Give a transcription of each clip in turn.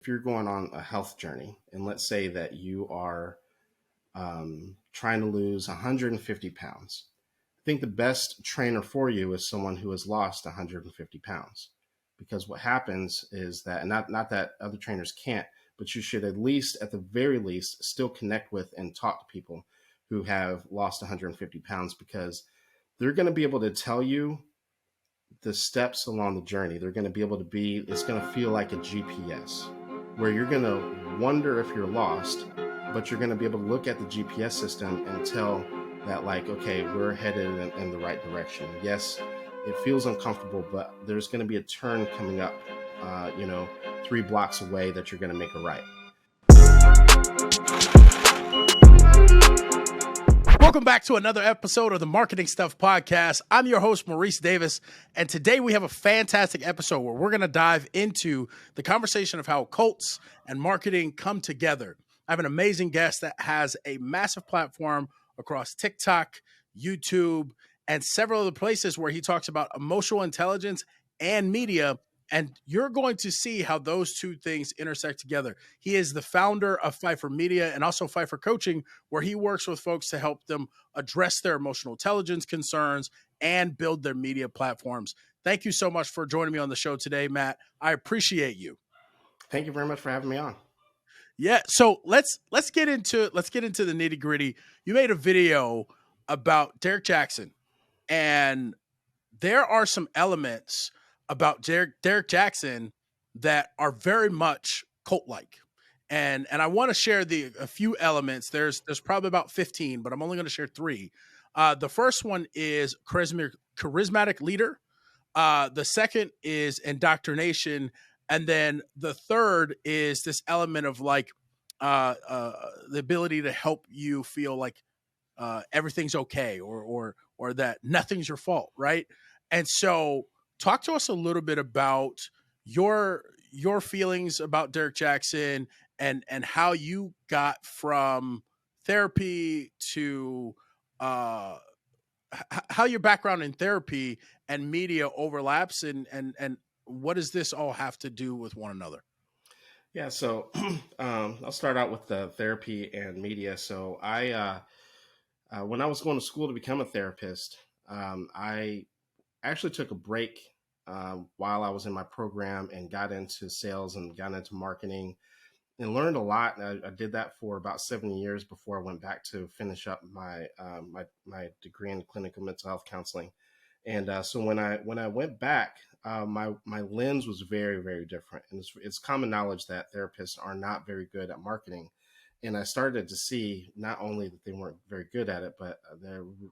if you're going on a health journey, and let's say that you are trying to lose 150 pounds, I think the best trainer for you is someone who has lost 150 pounds. Because what happens is that, and not that other trainers can't, but you should at least, at the very least, still connect with and talk to people who have lost 150 pounds, because they're going to be able to tell you the steps along the journey. They're going to be able to it's going to feel like a GPS where you're going to wonder if you're lost, but you're going to be able to look at the GPS system and tell that, like, okay, we're headed in the right direction. Yes, it feels uncomfortable, but there's going to be a turn coming up, 3 blocks away that you're going to make a right. Welcome back to another episode of the Marketing Stuff Podcast. I'm your host, Maurice Davis, and today we have a fantastic episode where we're going to dive into the conversation of how cults and marketing come together. I have an amazing guest that has a massive platform across TikTok, YouTube, and several other places where he talks about emotional intelligence and media. And you're going to see how those two things intersect together. He is the founder of Pfeiffer Media and also Pfeiffer Coaching, where he works with folks to help them address their emotional intelligence concerns and build their media platforms. Thank you so much for joining me on the show today, Matt. I appreciate you. Thank you very much for having me on. Yeah, so let's get into the nitty gritty. You made a video about Derek Jackson, and there are some elements about Derek Jackson that are very much cult-like. And I want to share a few elements. There's probably about 15, but I'm only going to share 3. The first one is charismatic leader. The second is indoctrination. And then the third is this element of like the ability to help you feel like everything's okay or that nothing's your fault, right? And so talk to us a little bit about your feelings about Derek Jackson and how you got from therapy to how your background in therapy and media overlaps and what does this all have to do with one another? Yeah, so I'll start out with the therapy and media. So when I was going to school to become a therapist, I actually took a break while I was in my program and got into sales and got into marketing and learned a lot. I did that for about 7 years before I went back to finish up my degree in clinical mental health counseling. And so when I went back, my lens was very, very different. And it's common knowledge that therapists are not very good at marketing. And I started to see not only that they weren't very good at it, but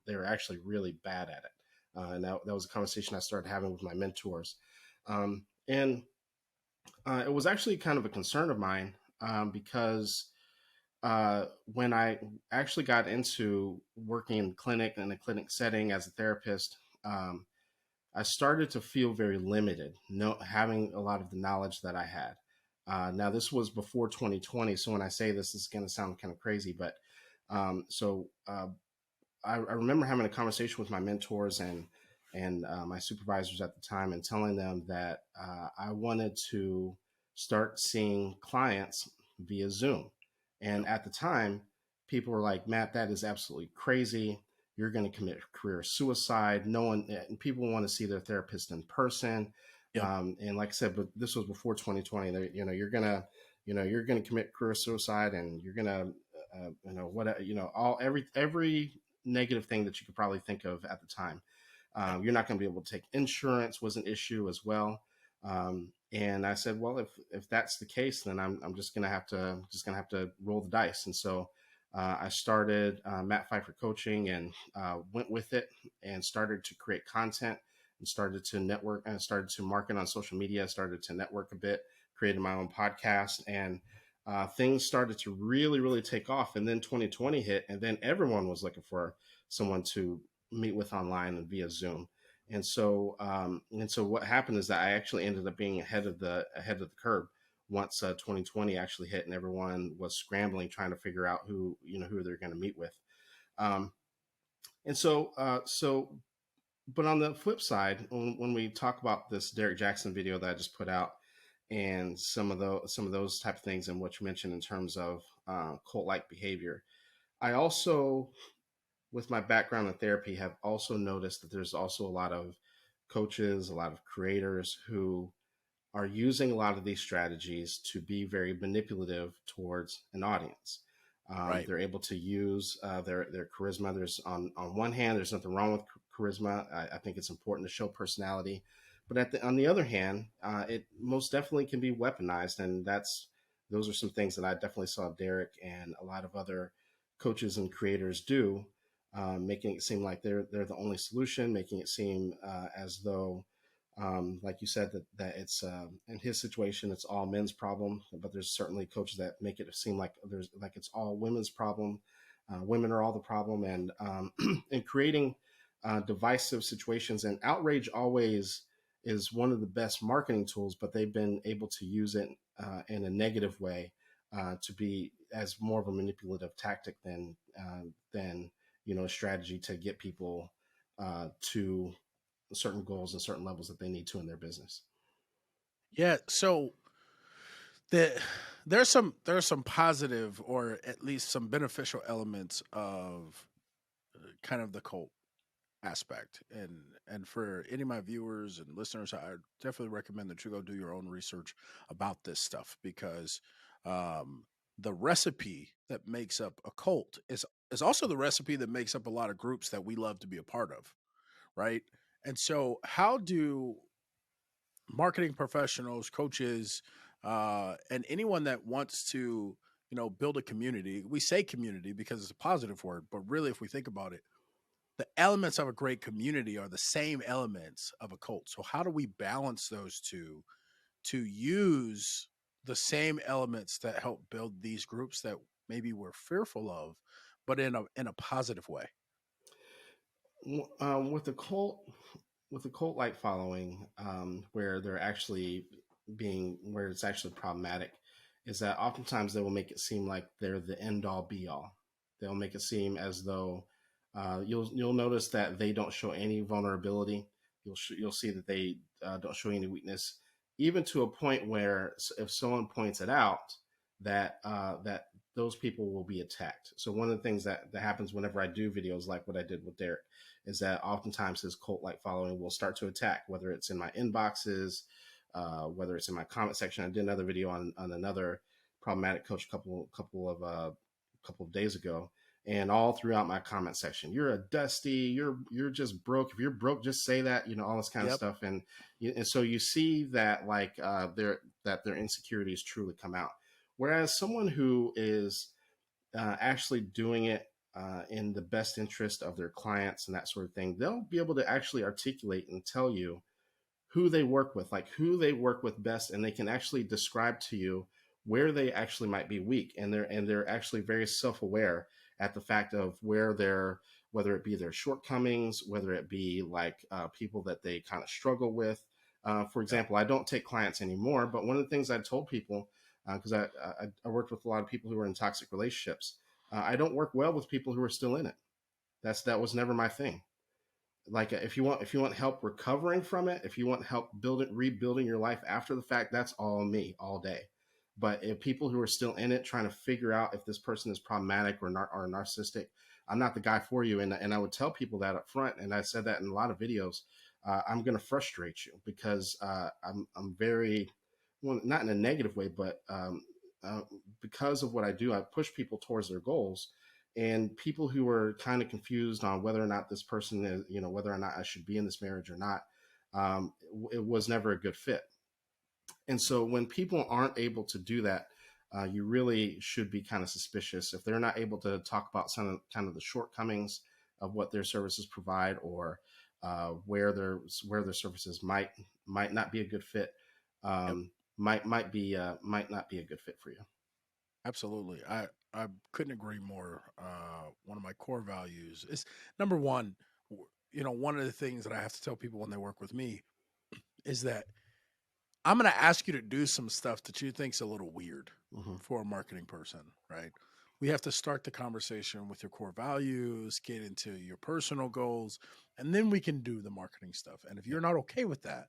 they were actually really bad at it. And that was a conversation I started having with my mentors. And it was actually kind of a concern of mine because when I actually got into working in a clinic setting as a therapist, I started to feel very limited, having a lot of the knowledge that I had. Now, this was before 2020, so when I say this is going to sound kind of crazy, but I remember having a conversation with my mentors and my supervisors at the time and telling them that I wanted to start seeing clients via Zoom. And at the time, people were like, Matt, that is absolutely crazy. You're going to commit career suicide. People want to see their therapist in person. Yep. And like I said, but this was before 2020. You're going to commit career suicide, and you're going to, every negative thing that you could probably think of at the time. You're not going to be able to take insurance was an issue as well. And I said, well, if that's the case, then I'm just going to have to roll the dice. And so I started Matt Pfeiffer Coaching and went with it and started to create content and started to network and started to market on social media, started to network a bit, created my own podcast, and things started to really, really take off. And then 2020 hit, and then everyone was looking for someone to meet with online and via Zoom. And so what happened is that I actually ended up being ahead of the curve once 2020 actually hit, and everyone was scrambling trying to figure out who they're going to meet with. But on the flip side, when we talk about this Derek Jackson video that I just put out, and some of those type of things, and what you mentioned in terms of cult-like behavior. I also, with my background in therapy, have also noticed that there's also a lot of coaches, a lot of creators who are using a lot of these strategies to be very manipulative towards an audience. Right. They're able to use their charisma. There's on one hand, there's nothing wrong with charisma. I think it's important to show personality, but on the other hand, it most definitely can be weaponized, and those are some things that I definitely saw Derek and a lot of other coaches and creators do, making it seem like they're the only solution, making it seem as though like you said, that it's in his situation, it's all men's problem, but there's certainly coaches that make it seem like there's like it's all women's problem. Women are all the problem, and and creating divisive situations. And outrage always is one of the best marketing tools, but they've been able to use it in a negative way, to be as more of a manipulative tactic than a strategy to get people to certain goals and certain levels that they need to in their business. Yeah. So the there's some positive, or at least some beneficial elements of kind of the cult aspect. And for any of my viewers and listeners, I definitely recommend that you go do your own research about this stuff, because um the recipe that makes up a cult is also the recipe that makes up a lot of groups that we love to be a part of, right? And so how do marketing professionals, coaches, and anyone that wants to, build a community — we say community because it's a positive word, but really if we think about it, the elements of a great community are the same elements of a cult. So how do we balance those two to use the same elements that help build these groups that maybe we're fearful of, but in a positive way? With the cult like following, where they're actually where it's actually problematic, is that oftentimes they will make it seem like they're the end all be all. They'll make it seem as though you'll notice that they don't show any vulnerability. You'll see that they don't show any weakness, even to a point where if someone points it out, that those people will be attacked. So one of the things that happens whenever I do videos like what I did with Derek is that oftentimes his cult like following will start to attack, whether it's in my inboxes, whether it's in my comment section. I did another video on another problematic coach a couple of days ago, and all throughout my comment section, you're a dusty, you're just broke. If you're broke, just say that, all this kind of Yep. stuff. And so you see that like their insecurities truly come out. Whereas someone who is actually doing it in the best interest of their clients and that sort of thing, they'll be able to actually articulate and tell you who they work with, like who they work with best, and they can actually describe to you where they actually might be weak, and they're actually very self-aware at the fact of whether it be their shortcomings, whether it be like people that they kind of struggle with. For Yep. example, I don't take clients anymore, but one of the things I told people, because I worked with a lot of people who are in toxic relationships, I don't work well with people who are still in it. That was never my thing. Like if you want help recovering from it, if you want help rebuilding your life after the fact, that's all me all day. But if people who are still in it trying to figure out if this person is problematic or narcissistic, I'm not the guy for you. And I would tell people that up front, and I said that in a lot of videos. I'm going to frustrate you because I'm very, well, not in a negative way, but uh, because of what I do, I push people towards their goals. And people who are kind of confused on whether or not this person is, whether or not I should be in this marriage or not, it was never a good fit. And so when people aren't able to do that, you really should be kind of suspicious if they're not able to talk about some of kind of the shortcomings of what their services provide, or where their services might not be a good fit. Yep. Might not be a good fit for you. Absolutely. I couldn't agree more. One of my core values is, number one, one of the things that I have to tell people when they work with me is that I'm going to ask you to do some stuff that you think's a little weird Hmm. for a marketing person, right? We have to start the conversation with your core values, get into your personal goals, and then we can do the marketing stuff. And if Yeah. you're not okay with that,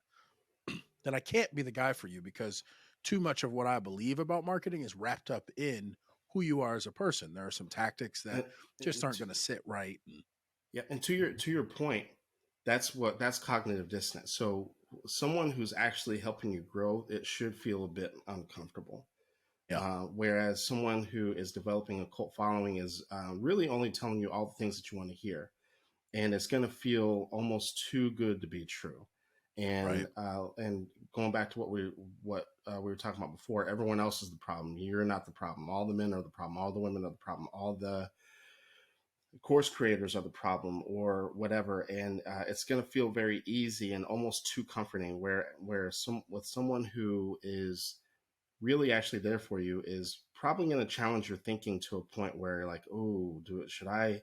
then I can't be the guy for you, because too much of what I believe about marketing is wrapped up in who you are as a person. There are some tactics that And, just aren't to, going to sit right. yeah, and to your point, that's cognitive dissonance. So someone who's actually helping you grow, it should feel a bit uncomfortable. Yeah. Whereas someone who is developing a cult following is really only telling you all the things that you want to hear, and it's going to feel almost too good to be true. Right. And going back to what we were talking about before, everyone else is the problem. You're not the problem. All the men are the problem. All the women are the problem. All the course creators are the problem, or whatever. And it's going to feel very easy and almost too comforting. Where some with someone who is really actually there for you is probably going to challenge your thinking to a point where you're like, oh, should I,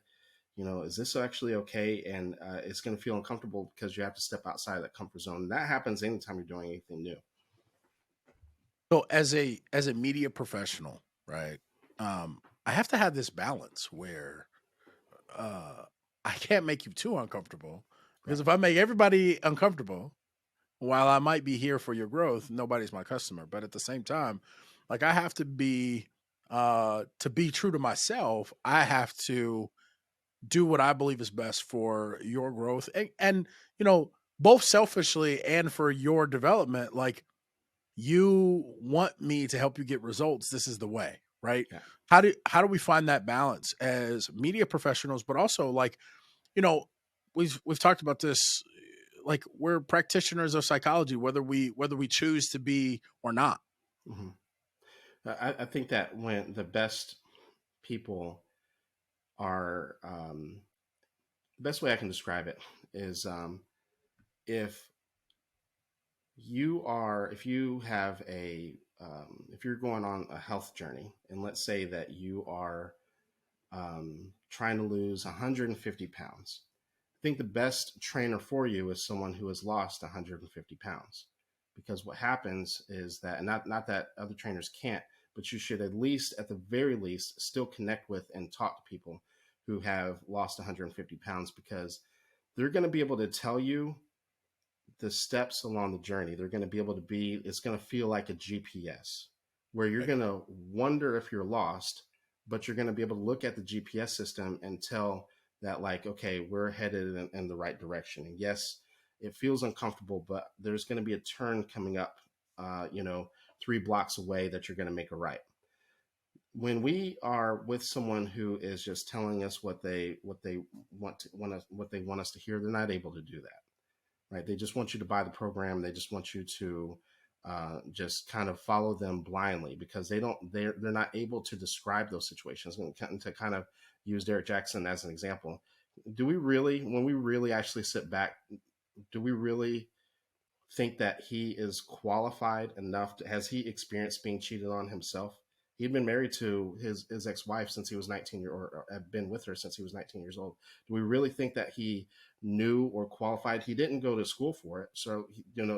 is this actually okay? And it's going to feel uncomfortable because you have to step outside of that comfort zone. And that happens anytime you're doing anything new. So as a media professional, right? I have to have this balance where uh, I can't make you too uncomfortable because Right. if I make everybody uncomfortable, while I might be here for your growth, nobody's my customer. But at the same time, like I have to be true to myself. I have to do what I believe is best for your growth and both selfishly and for your development. Like you want me to help you get results. This is the way, right? Yeah. How do we find that balance as media professionals, but also like, you know, we've talked about this, like we're practitioners of psychology, whether we choose to be or not. hmm I think that when the best people are, the best way I can describe it is if if you have if you're going on a health journey, and let's say that you are trying to lose 150 pounds. I think the best trainer for you is someone who has lost 150 pounds. Because what happens is that, and not that other trainers can't, but you should at least, at the very least, still connect with and talk to people who have lost 150 pounds, because they're going to be able to tell you the steps along the journey. They're going to be able to it's going to feel like a GPS where you're Right. going to wonder if you're lost, but you're going to be able to look at the GPS system and tell that, like, okay, we're headed in the right direction. And yes, it feels uncomfortable, but there's going to be a turn coming up, 3 blocks away, that you're going to make a right. When we are with someone who is just telling us what they want us to hear, they're not able to do that, right? They just want you to buy the program. They just want you to just kind of follow them blindly, because they're not able to describe those situations. And to kind of use Derek Jackson as an example, when we really actually sit back, do we really think that he is qualified enough has he experienced being cheated on himself? He'd been married to his ex-wife since he was 19 or had been with her since he was 19 years old. Do we really think that he knew or qualified? He didn't go to school for it. So,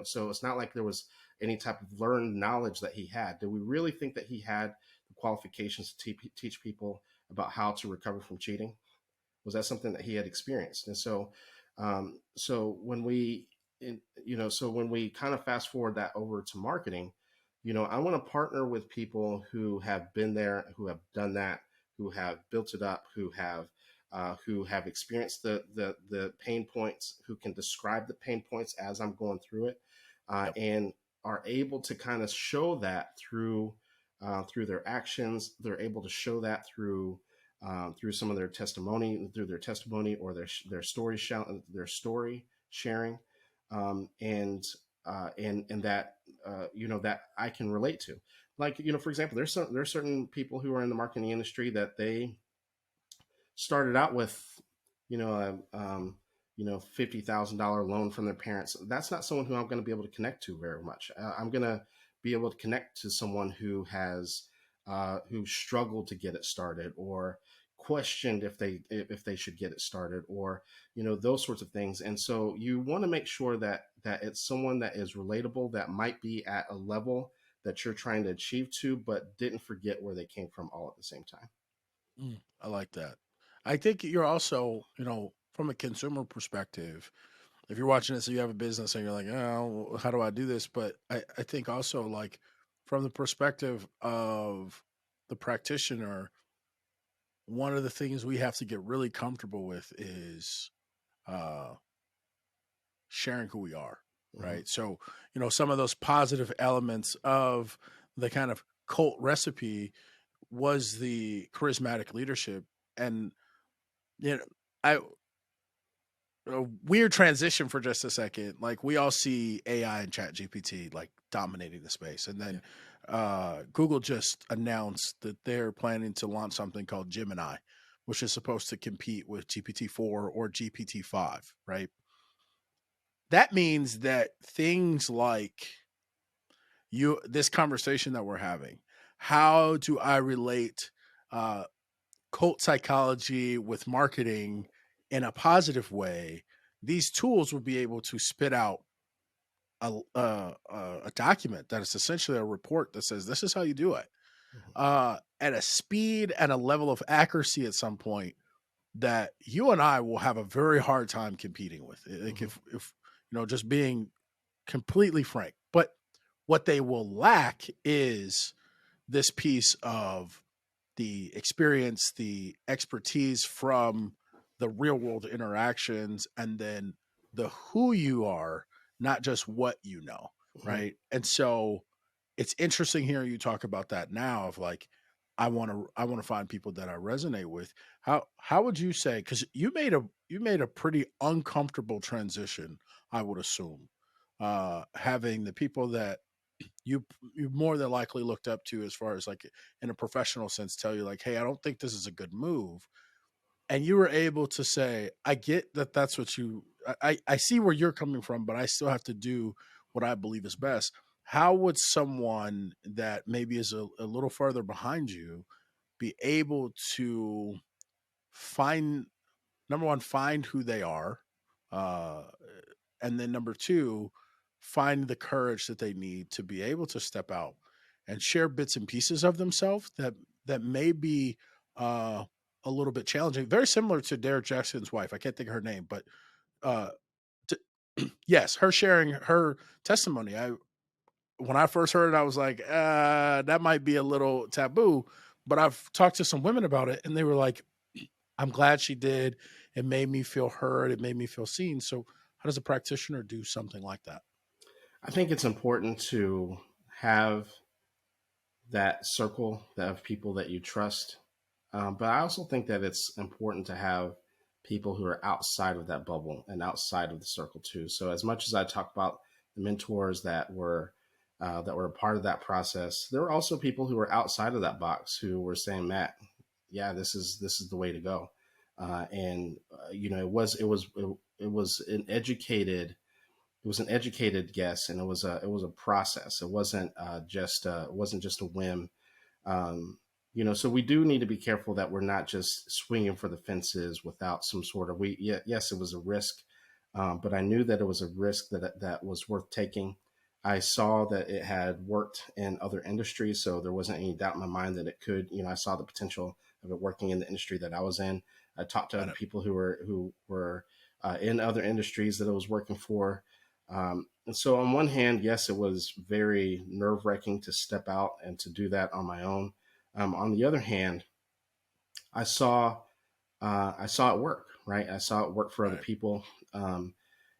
so it's not like there was any type of learned knowledge that he had. Do we really think that he had the qualifications to teach people about how to recover from cheating? Was that something that he had experienced? And so when we, so when we kind of fast forward that over to marketing, I want to partner with people who have been there, who have done that, who have built it up, who have experienced the pain points, who can describe the pain points as I'm going through it, Yep. and are able to kind of show that through their actions. They're able to show that through some of through their testimony, or their story sharing, and that that I can relate to. Like, for example, there's certain people who are in the marketing industry that they started out with, $50,000 loan from their parents. That's not someone who I'm going to be able to connect to very much. I'm going to be able to connect to someone who struggled to get it started, or questioned if they should get it started, or those sorts of things. And so you want to make sure that it's someone that is relatable, that might be at a level that you're trying to achieve to, but didn't forget where they came from all at the same time. I like that. I think you're also, from a consumer perspective, if you're watching this and you have a business and you're like, oh, how do I do this? But I think also like from the perspective of the practitioner, one of the things we have to get really comfortable with is uh, sharing who we are, Hmm. right? So, some of those positive elements of the kind of cult recipe was the charismatic leadership. And, you know, I, a weird transition for just a second. Like, we all see AI and chat GPT like dominating the space. And Yeah. then Google just announced that they're planning to launch something called Gemini, which is supposed to compete with GPT-4 or GPT-5, right? That means that things like this conversation that we're having, how do I relate uh, cult psychology with marketing in a positive way? These tools will be able to spit out a document that is essentially a report that says this is how you do it, Hmm. at a speed and a level of accuracy at some point that you and I will have a very hard time competing with. Like, Hmm. if just being completely frank. But what they will lack is this piece of the experience, the expertise from the real world interactions, and then the who you are, not just what you know, Hmm. right? And so it's interesting hearing you talk about that now of like, I want to find people that I resonate with. How would you say, because you made a pretty uncomfortable transition, I would assume, having the people that you you more than likely looked up to as far as like in a professional sense tell you like, hey, I don't think this is a good move, and you were able to say, I get that that's what I see where you're coming from, but I still have to do what I believe is best. How would someone that maybe is a little further behind you be able to find, number one, find who they are, uh, and then number two, find the courage that they need to be able to step out and share bits and pieces of themselves that may be uh, a little bit challenging. Very similar to Derek Jackson's wife. I can't think of her name, but uh, yes, her sharing her testimony. When I first heard it, I was like, that might be a little taboo. But I've talked to some women about it, and they were like, I'm glad she did. It made me feel heard. It made me feel seen. So, how does a practitioner do something like that? I think it's important to have that circle of people that you trust. But I also think that it's important to have people who are outside of that bubble and outside of the circle too. So as much as I talk about the mentors that were a part of that process, there were also people who were outside of that box who were saying, "Matt, yeah, this is the way to go." It was an educated guess, and it was a process. It wasn't just a whim. So we do need to be careful that we're not just swinging for the fences without some sort of yes, it was a risk, but I knew that it was a risk that was worth taking. I saw that it had worked in other industries, so there wasn't any doubt in my mind that it could. I saw the potential of it working in the industry that I was in. I talked to Got other it. people who were in other industries that I was working for. And so, on one hand, yes, it was very nerve wracking to step out and to do that on my own. On the other hand, I saw I saw it work. Right, I saw it work for other Right. people. Um,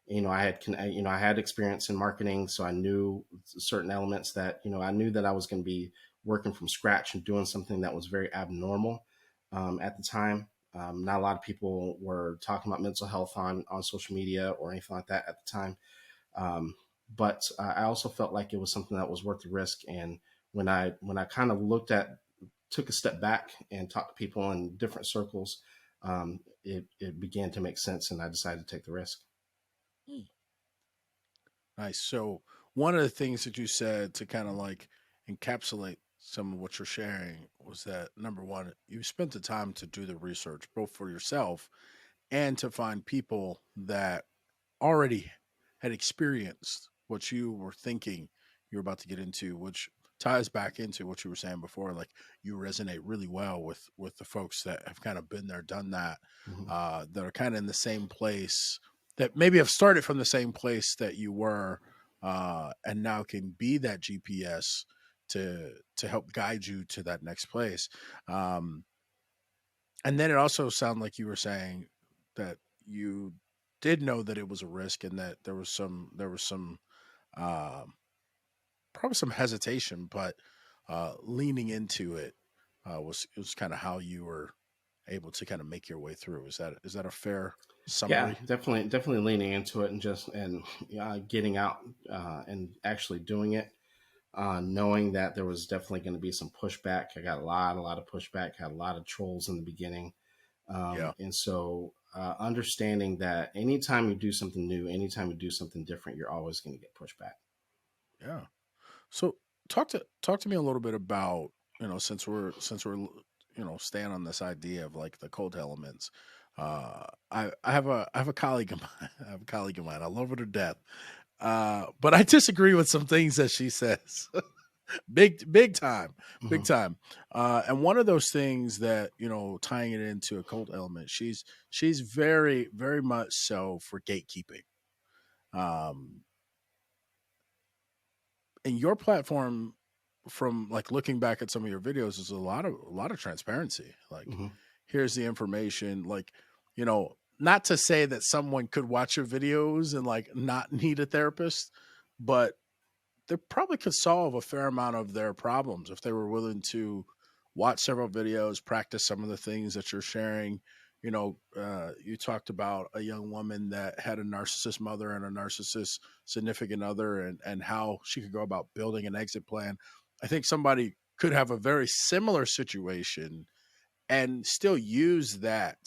I had experience in marketing, so I knew certain elements that I knew that I was going to be working from scratch and doing something that was very abnormal at the time. Not a lot of people were talking about mental health on social media or anything like that at the time. Um, but I also felt like it was something that was worth the risk. And when I kind of took a step back and talked to people in different circles, it began to make sense, and I decided to take the risk. Hmm. Nice. So, one of the things that you said to kind of like encapsulate some of what you're sharing was that number one, you spent the time to do the research, both for yourself and to find people that already had experienced what you were thinking you were about to get into, which ties back into what you were saying before. Like, you resonate really well with the folks that have kind of been there, done that, Hmm. that are kind of in the same place, that maybe have started from the same place that you were, and now can be that GPS to help guide you to that next place. Um, and then it also sounded like you were saying that you did know that it was a risk and that there was some um, probably some hesitation, but leaning into it was kind of how you were able to kind of make your way through. Is that a fair Yeah, summary? definitely leaning into it and just and getting out and actually doing it, knowing that there was definitely going to be some pushback. I got a lot of pushback. Had a lot of trolls in the beginning, Yeah, and so understanding that anytime you do something new, anytime you do something different, you're always going to get pushback. yeah. So talk to me a little bit about, since we're staying on this idea of like the cult elements. I have a colleague of mine. I have a colleague of mine. I love her to death. But I disagree with some things that she says. Big time, big Hmm. time. And one of those things that, tying it into a cult element, she's very very much so for gatekeeping. Um, and your platform, from like looking back at some of your videos, is a lot of transparency. Like, Hmm. here's the information. Like, not to say that someone could watch your videos and like not need a therapist, but they probably could solve a fair amount of their problems if they were willing to watch several videos, practice some of the things that you're sharing. You talked about a young woman that had a narcissist mother and a narcissist significant other, and how she could go about building an exit plan. I think somebody could have a very similar situation and still use that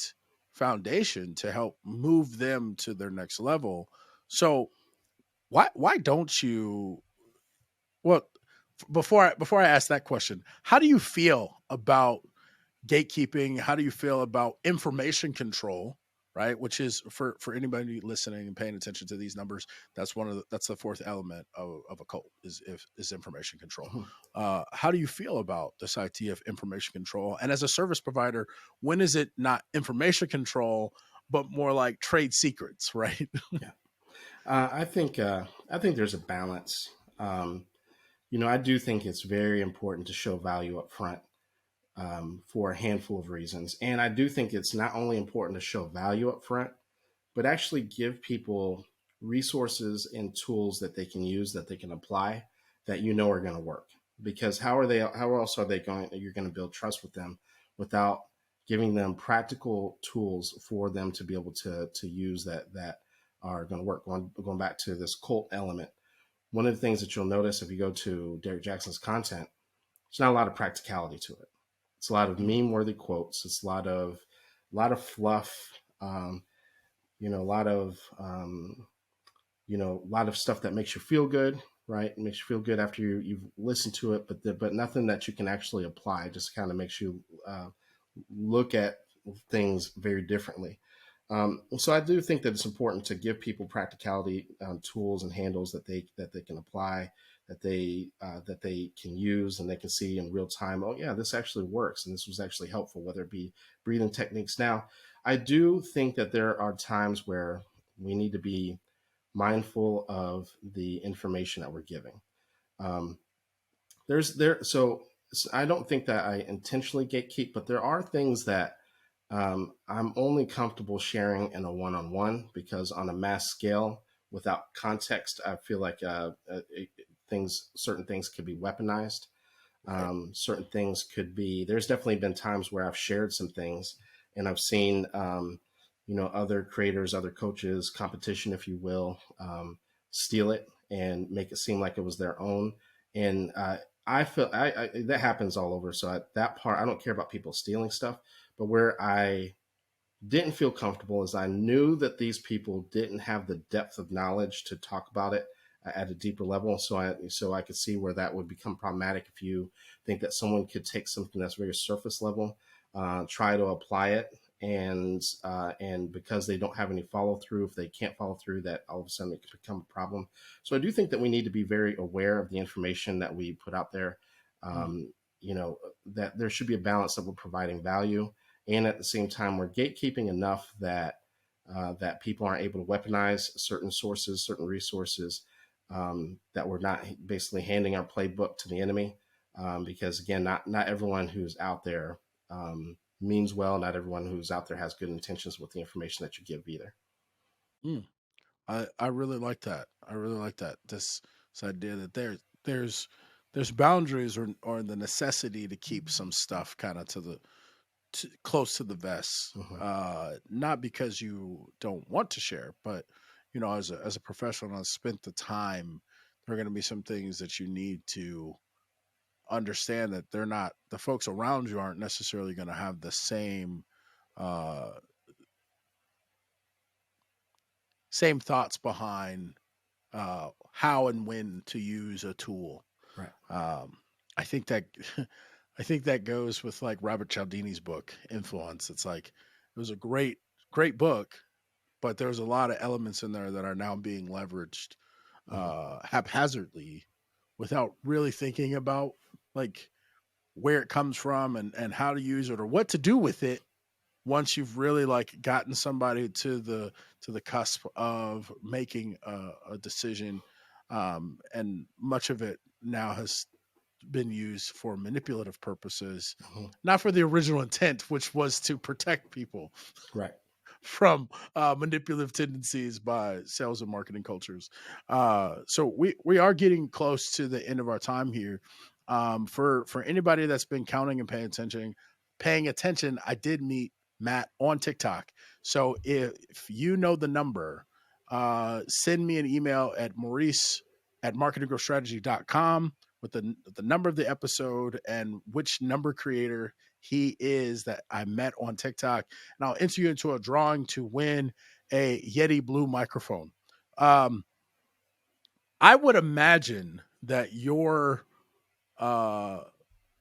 foundation to help move them to their next level. So why don't you, well, before I ask that question, how do you feel about gatekeeping? How do you feel about information control? Right, which is for anybody listening and paying attention to these numbers, that's the fourth element of a cult is information control. Hmm. How do you feel about this idea of information control? And as a service provider, when is it not information control, but more like trade secrets? Right. Yeah, I think there's a balance. Um, I do think it's very important to show value up front, for a handful of reasons. And I do think it's not only important to show value up front, but actually give people resources and tools that they can use, that they can apply, that are going to work. Because how else are they going, you're going to build trust with them without giving them practical tools for them to be able to use that are going to work. Going back to this cult element, one of the things that you'll notice if you go to Derek Jackson's content, there's not a lot of practicality to it. It's a lot of Mhm. meme worthy quotes. It's a lot of fluff. A lot of a lot of stuff that makes you feel good, right? It makes you feel good after you've listened to it, but nothing that you can actually apply. Just kind of makes you look at things very differently. So I do think that it's important to give people practicality, tools and handles that they can apply, that they can use, and they can see in real time. Oh yeah, this actually works, and this was actually helpful. Whether it be breathing techniques. Now, I do think that there are times where we need to be mindful of the information that we're giving. Um, there's there so I don't think that I intentionally gatekeep, but there are things that I'm only comfortable sharing in a one-on-one, because on a mass scale without context, I feel like certain things could be weaponized. Right. Certain things could be. There's definitely been times where I've shared some things, and I've seen, other creators, other coaches, competition, if you will, steal it and make it seem like it was their own. And I feel that happens all over. So that part, I don't care about people stealing stuff, but where I didn't feel comfortable is I knew that these people didn't have the depth of knowledge to talk about it at a deeper level. So I could see where that would become problematic if you think that someone could take something that's very surface level, try to apply it, and because they don't have any follow through, if they can't follow through, that all of a sudden it could become a problem. So I do think that we need to be very aware of the information that we put out there. Mhm. That there should be a balance, that we're providing value, and at the same time we're gatekeeping enough that people aren't able to weaponize certain sources, certain resources, that we're not basically handing our playbook to the enemy. because again, not everyone who's out there means well. Not everyone who's out there has good intentions with the information that you give either. Mm. I really like that. I really like that. This idea that there's boundaries or the necessity to keep some stuff kind of close to the vest. Hmm. Not because you don't want to share, but as a professional and spent the time, there are going to be some things that you need to understand that they're not the folks around you aren't necessarily going to have the uh same thoughts behind how and when to use a tool. Right. Um, I think that I think that goes with like Robert Cialdini's book Influence. It's like it was a great book, but there's a lot of elements in there that are now being leveraged Hmm. haphazardly without really thinking about like where it comes from and how to use it or what to do with it once you've really like gotten somebody to the cusp of making a decision. And much of it now has been used for manipulative purposes, Hmm. not for the original intent, which was to protect people Right. from manipulative tendencies by sales and marketing cultures. So we are getting close to the end of our time here. For anybody that's been counting and paying attention, I did meet Matt on TikTok. So if you know the number, send me an email at Maurice at marketinggrowthstrategy.com with the number of the episode and which number creator he is that I met on TikTok, and I'll enter you into a drawing to win a Yeti Blue microphone. Um, I would imagine that your uh,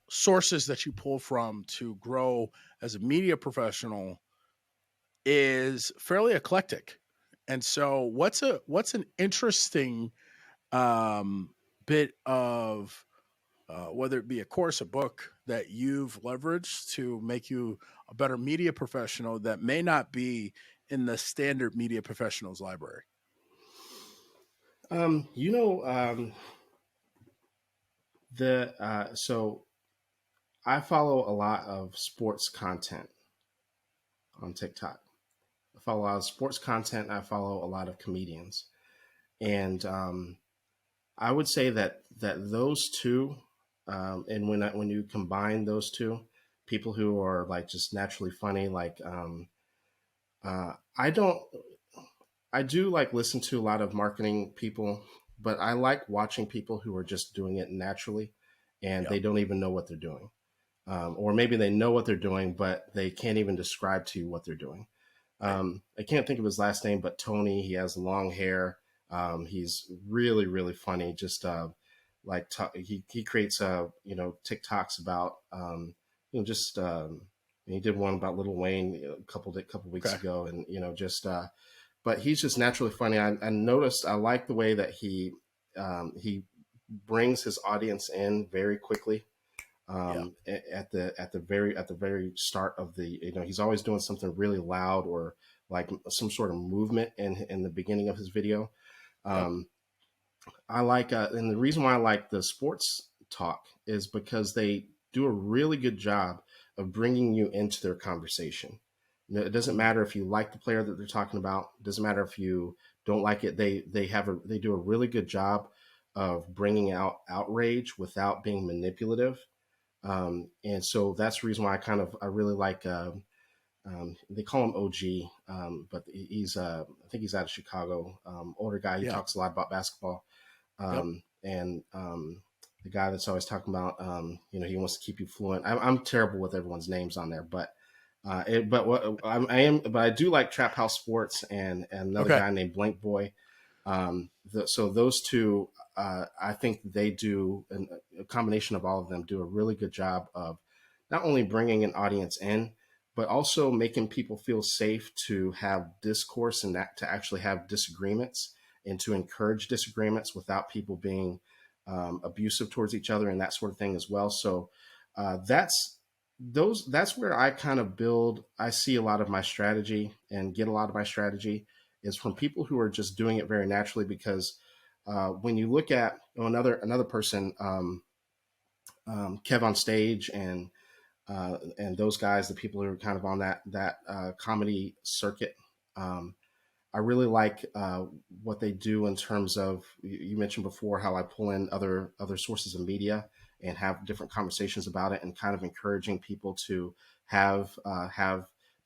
sources that you pull from to grow as a media professional is fairly eclectic. And so, what's an interesting um, bit of whether it be a course, a book that you've leveraged to make you a better media professional that may not be in the standard media professionals library? Um, you know, the so I follow a lot of sports content on TikTok. I follow a lot of sports content. I follow a lot of comedians, and I would say that those two, and when you combine those two, people who are like just naturally funny, like I don't, I do like listen to a lot of marketing people, but I like watching people who are just doing it naturally, and Yep. they don't even know what they're doing, or maybe they know what they're doing, but they can't even describe to you what they're doing. Right. I can't think of his last name, but Tony. He has long hair. He's really really funny. Just like he creates TikToks about just he did one about Little Wayne a couple weeks Okay. ago, and just but he's just naturally funny. I noticed I like the way that he brings his audience in very quickly Yeah. at the very start of the he's always doing something really loud or like some sort of movement in the beginning of his video. Yep. um I like and the reason why I like the sports talk is because they do a really good job of bringing you into their conversation. It doesn't Mm. matter if you like the player that they're talking about. It doesn't matter if you don't like it. They do a really good job of bringing out outrage without being manipulative. And so that's the reason why I really like. They call him OG, but he's I think he's out of Chicago. Older guy. He Yeah. talks a lot about basketball. Yep. And the guy that's always talking about he wants to keep you fluent. I'm terrible with everyone's names on there, but but what I do like Trap House Sports and another Okay. guy named Blank Boy. So those two, I think they do a combination of all of them do a really good job of not only bringing an audience in, but also making people feel safe to have discourse and that to actually have disagreements and to encourage disagreements without people being abusive towards each other and that sort of thing as well. So that's where I kind of build. I see a lot of my strategy and get a lot of my strategy is from people who are just doing it very naturally. Because when you look at another person, Kev on Stage and those guys, the people who are kind of on that comedy circuit. I really like what they do in terms of, you mentioned before how I pull in other sources of media and have different conversations about it, and kind of encouraging people to have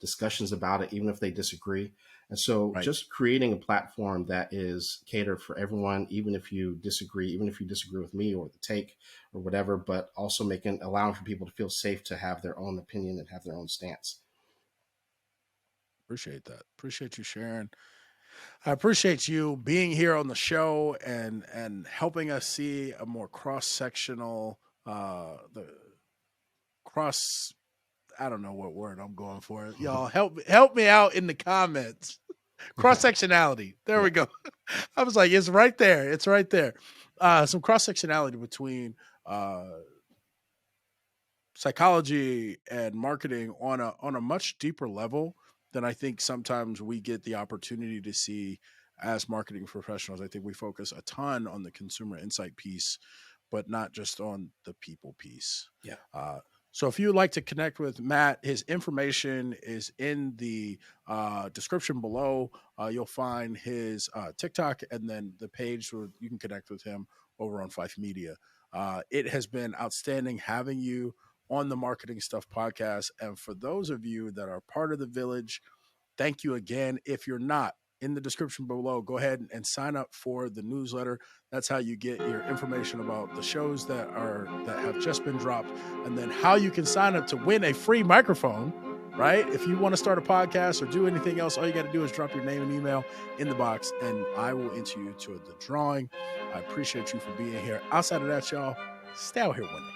discussions about it even if they disagree. And so Right. just creating a platform that is catered for everyone, even if you disagree with me or the take or whatever, but also allowing for people to feel safe to have their own opinion and have their own stance. Appreciate that. Appreciate you sharing. I appreciate you being here on the show and helping us see a more cross sectional the cross. I don't know what word I'm going for. Y'all help me out in the comments. Cross sectionality. There Yeah. we go. I was like, it's right there. It's right there. Some cross sectionality between psychology and marketing on a much deeper level than I think sometimes we get the opportunity to see as marketing professionals. I think we focus a ton on the consumer insight piece, but not just on the people piece. Yeah. So if you would like to connect with Matt, his information is in the description below. You'll find his TikTok and then the page where you can connect with him over on Pfeiffer Media. It has been outstanding having you on the Marketing Stuff podcast. And for those of you that are part of the village, thank you again. If you're not, in the description below, go ahead and sign up for the newsletter. That's how you get your information about the shows that have just been dropped, and then how you can sign up to win a free microphone. Right? If you want to start a podcast or do anything else, all you got to do is drop your name and email in the box, and I will enter you to the drawing. I appreciate you for being here. Outside of that, y'all, stay out here winning.